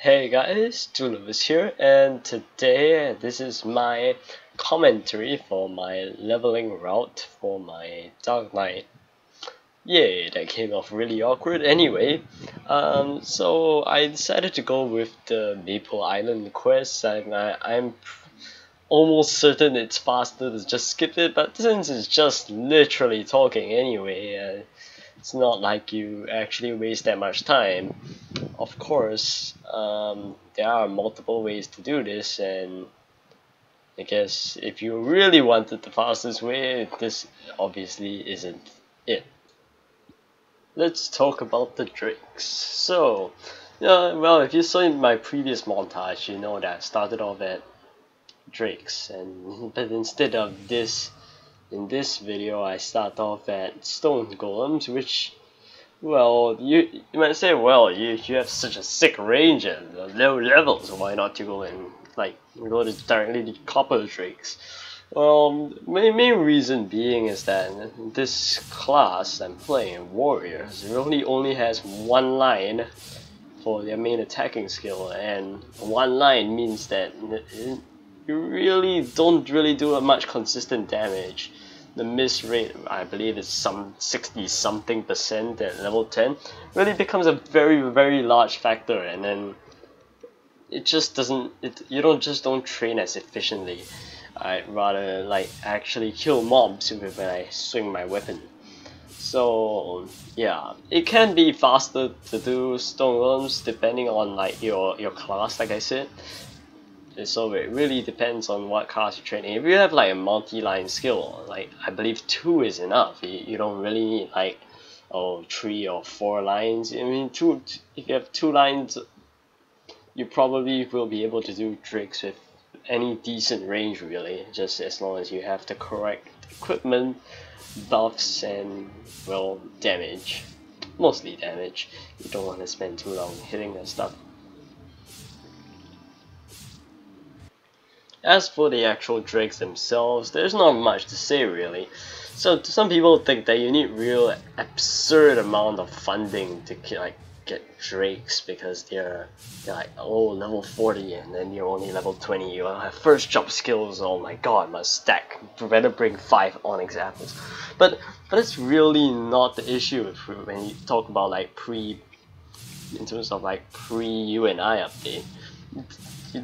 Hey guys, Julius here, and today this is my commentary for my leveling route for my Dark Knight. Yay, that came off really awkward. Anyway, so I decided to go with the Maple Island quest, and I'm almost certain it's faster to just skip it, but since it's just literally talking anyway, it's not like you actually waste that much time. Of course, there are multiple ways to do this, and I guess if you really wanted the fastest way, this obviously isn't it. Let's talk about the drakes. So, well, if you saw in my previous montage, you know that I started off at drakes, but instead of this, in this video, I start off at stone golems, which, well, you might say, well, you have such a sick range and low levels, so why not you go and go directly to copper drakes? Well, main reason being is that this class I'm playing, warriors, it only has one line for their main attacking skill, and one line means that you really don't do much consistent damage. The miss rate, I believe, is some 60 something percent at level 10, really becomes a very large factor, and then it just doesn't, you don't train as efficiently. I'd rather actually kill mobs when I swing my weapon. So yeah, it can be faster to do stone golems depending on your class, like I said. So it really depends on what class you're training. If you have a multi-line skill, I believe 2 is enough. You don't really need 3 or 4 lines. I mean, if you have 2 lines, you probably will be able to do drakes with any decent range, really, just as long as you have the correct equipment, buffs, and, well, damage. Mostly damage. You don't want to spend too long hitting that stuff. As for the actual drakes themselves, there's not much to say, really. So some people think that you need real absurd amount of funding to get drakes because they're level 40 and then you're only level 20. You have first job skills. Oh my god, must stack. Better bring 5 onyx apples. But that's really not the issue when you talk about in terms of pre UNI update.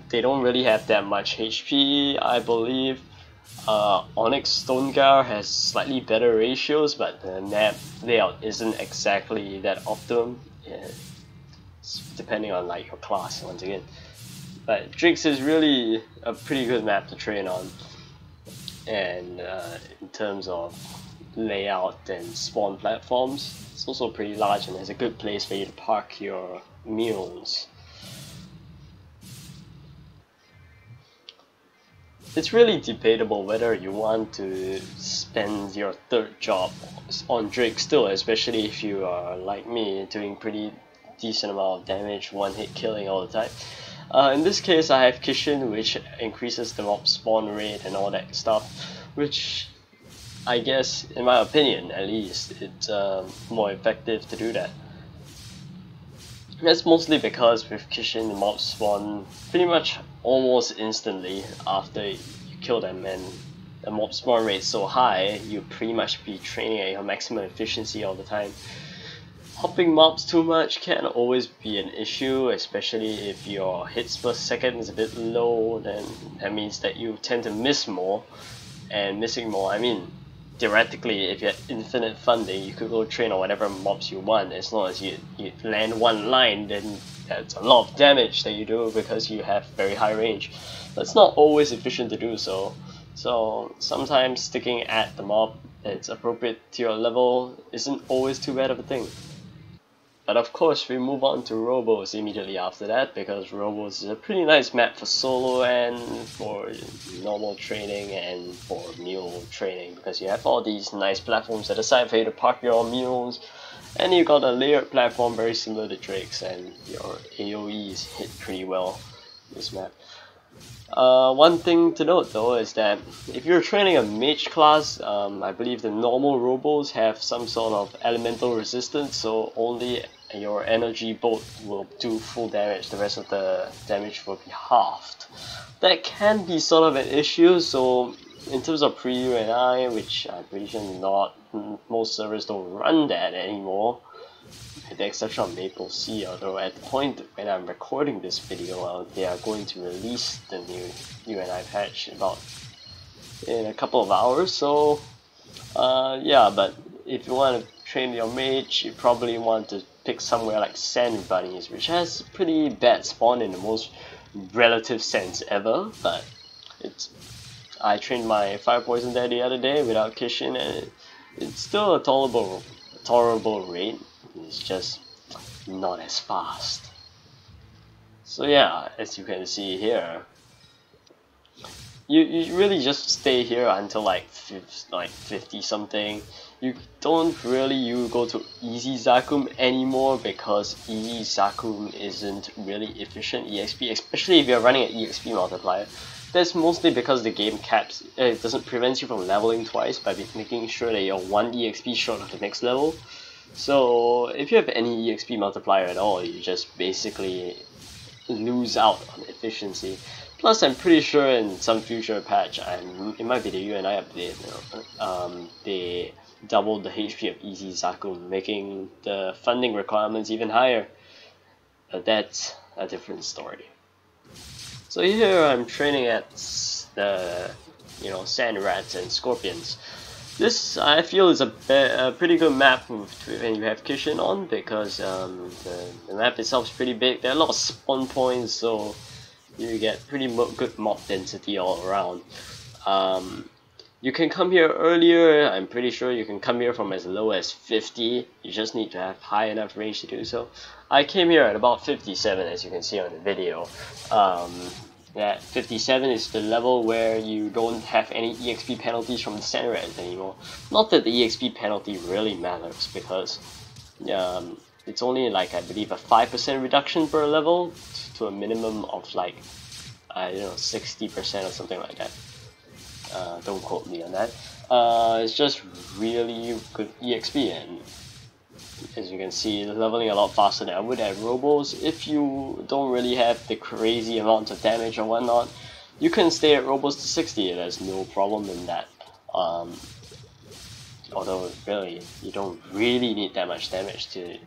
They don't really have that much HP, I believe. Onyx Stonegar has slightly better ratios, but the map layout isn't exactly that optimum. Yeah, depending on your class once again. But Drakes is really a pretty good map to train on, and in terms of layout and spawn platforms, it's also pretty large and has a good place for you to park your mules. It's really debatable whether you want to spend your third job on Drake still, especially if you are like me, doing pretty decent amount of damage, one hit killing all the time. In this case, I have Kishin, which increases the mob spawn rate and all that stuff, which I guess, in my opinion at least, it's more effective to do that. That's mostly because with Kishin, the mobs spawn pretty much almost instantly after you kill them, and the mob spawn rate is so high, you pretty much be training at your maximum efficiency all the time. Hopping mobs too much can always be an issue, especially if your hits per second is a bit low. Then that means that you tend to miss more, and missing more, I mean, theoretically, if you had infinite funding, you could go train on whatever mobs you want. As long as you land one line, then that's a lot of damage that you do because you have very high range. But it's not always efficient to do so. So sometimes sticking at the mob that's appropriate to your level isn't always too bad of a thing. But of course, we move on to Robos immediately after that, because Robos is a pretty nice map for solo and for normal training and for mule training, because you have all these nice platforms at the side for you to park your mules, and you got a layered platform very similar to Drake's, and your AoEs hit pretty well this map. One thing to note though is that if you're training a mage class, I believe the normal robos have some sort of elemental resistance, so only your energy bolt will do full damage, the rest of the damage will be halved. That can be sort of an issue, so in terms of pre-UNI, which I'm pretty sure not, most servers don't run that anymore, with the exception of MapleStory, although at the point when I'm recording this video, they are going to release the new UNI patch in a couple of hours, so yeah, but if you want to train your mage, you probably want to pick somewhere like Sand Bunnies, which has pretty bad spawn in the most relative sense ever, but I trained my Fire Poison there the other day without Kishin, and it's still a tolerable rate. It's just not as fast. So yeah, as you can see here, you really just stay here until like 50 something. You don't really go to easy Zakum anymore because easy Zakum isn't really efficient EXP, especially if you're running an EXP multiplier. That's mostly because the game caps, it doesn't prevent you from leveling twice by making sure that you're 1 EXP short of the next level. So if you have any EXP multiplier at all, you just basically lose out on efficiency. Plus, I'm pretty sure in some future patch, it might be the UNI update, they doubled the HP of Easy Zakum, making the funding requirements even higher. But that's a different story. So here I'm training at the sand rats and scorpions. This I feel is a pretty good map when you have Kishin on, because the map itself is pretty big. There are a lot of spawn points, so you get pretty good mob density all around. You can come here earlier. I'm pretty sure you can come here from as low as 50. You just need to have high enough range to do so. I came here at about 57, as you can see on the video. That 57 is the level where you don't have any EXP penalties from the sand rats anymore. Not that the EXP penalty really matters, because it's only like, I believe, a 5% reduction per level to a minimum of like, I don't know, 60% or something like that. Don't quote me on that. It's just really good EXP, and as you can see, leveling a lot faster than I would at Robos. If you don't really have the crazy amount of damage or whatnot, you can stay at Robos to 60, there's no problem in that. Although really, you don't really need that much damage to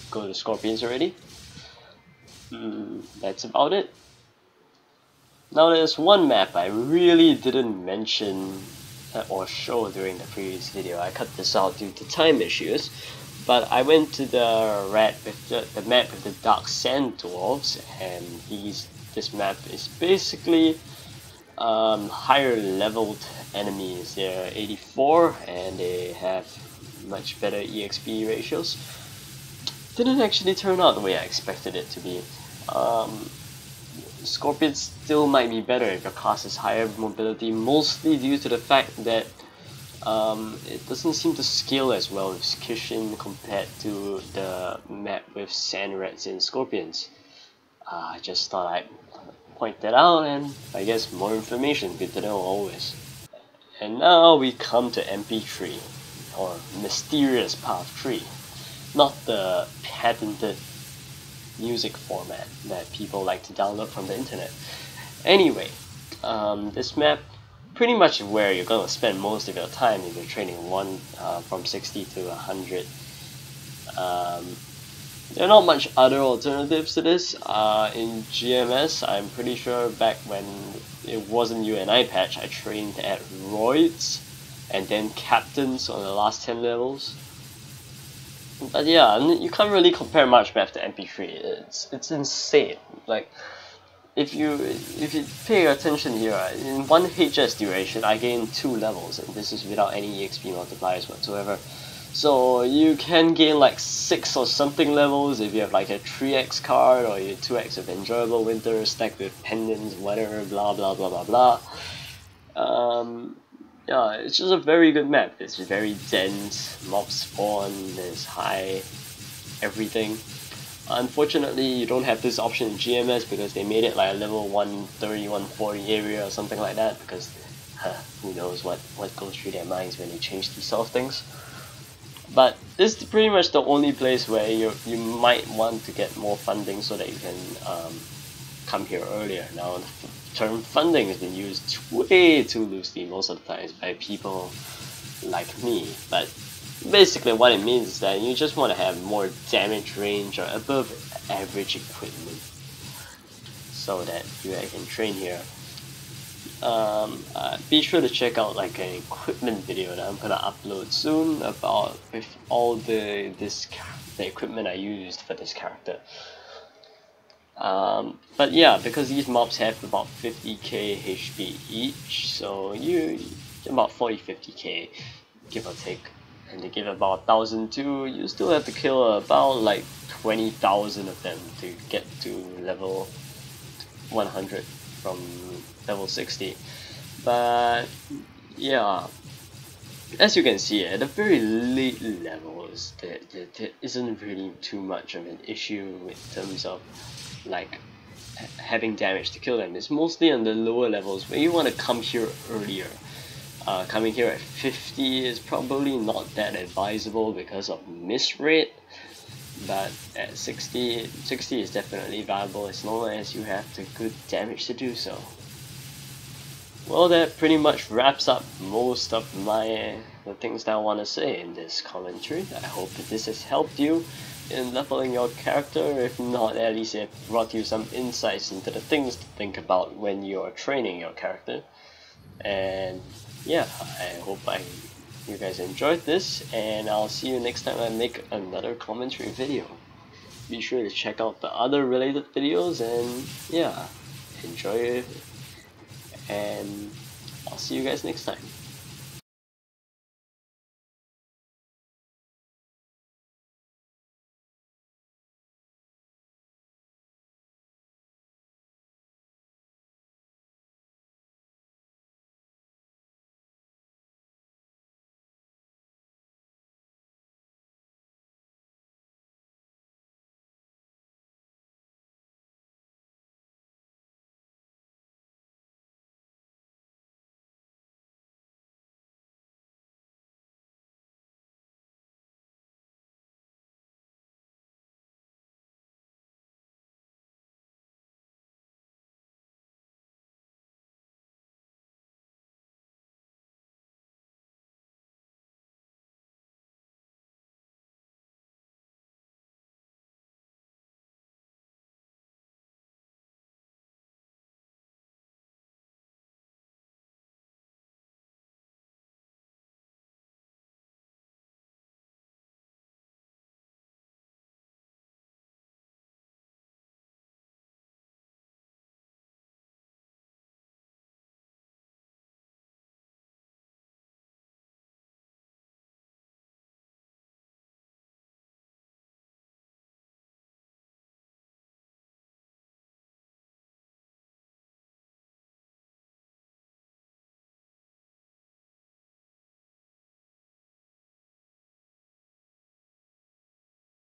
go to Scorpions already. That's about it. Now there's one map I really didn't mention or show during the previous video. I cut this out due to time issues. But I went to the map with the Dark Sand Dwarves, and this map is basically higher leveled enemies. They're 84 and they have much better EXP ratios. Didn't actually turn out the way I expected it to be. Scorpions still might be better if your class is higher mobility, mostly due to the fact that it doesn't seem to scale as well with Kishin compared to the map with sand rats and scorpions. I just thought I'd point that out, and I guess more information, good to know always. And now we come to MP3, or Mysterious Path Tree, not the patented music format that people like to download from the internet. Anyway, this map pretty much where you're going to spend most of your time if you're training from 60 to 100. There are not much other alternatives to this. In GMS, I'm pretty sure back when it wasn't UNI patch, I trained at Roids and then Captains on the last 10 levels. But yeah, you can't really compare much map to MP3. It's insane. Like, if you pay attention here, in 1 HS duration, I gained 2 levels, and this is without any EXP multipliers whatsoever. So you can gain like 6 or something levels if you have like a 3x card, or your 2x of Enjoyable Winter stacked with pendants, whatever, blah blah blah blah blah. Yeah, it's just a very good map. It's very dense, mob spawn is high, everything. Unfortunately, you don't have this option in GMS because they made it like a level 130, 140 area or something like that, because who knows what goes through their minds when they change these sort of things. But this is pretty much the only place where you might want to get more funding so that you can come here earlier. Now the term funding has been used way too loosely most of the times by people like me, but basically what it means is that you just want to have more damage range or above average equipment so that you can train here. Be sure to check out like an equipment video that I'm gonna upload soon about with all the equipment I used for this character. But yeah, because these mobs have about 50k HP each, so you about 40-50k give or take, and they give about 1,000 too. You still have to kill about like 20,000 of them to get to level 100 from level 60. But yeah, as you can see, at the very late levels, there isn't really too much of an issue in terms of like having damage to kill them. It's mostly on the lower levels where you want to come here earlier. Coming here at 50 is probably not that advisable because of miss rate, but at 60 is definitely viable as long as you have the good damage to do so. Well, that pretty much wraps up most of the things that I want to say in this commentary. I hope that this has helped you in leveling your character. If not, at least it brought you some insights into the things to think about when you're training your character. And yeah, I hope you guys enjoyed this, and I'll see you next time I make another commentary video. Be sure to check out the other related videos, and yeah, enjoy it, and I'll see you guys next time.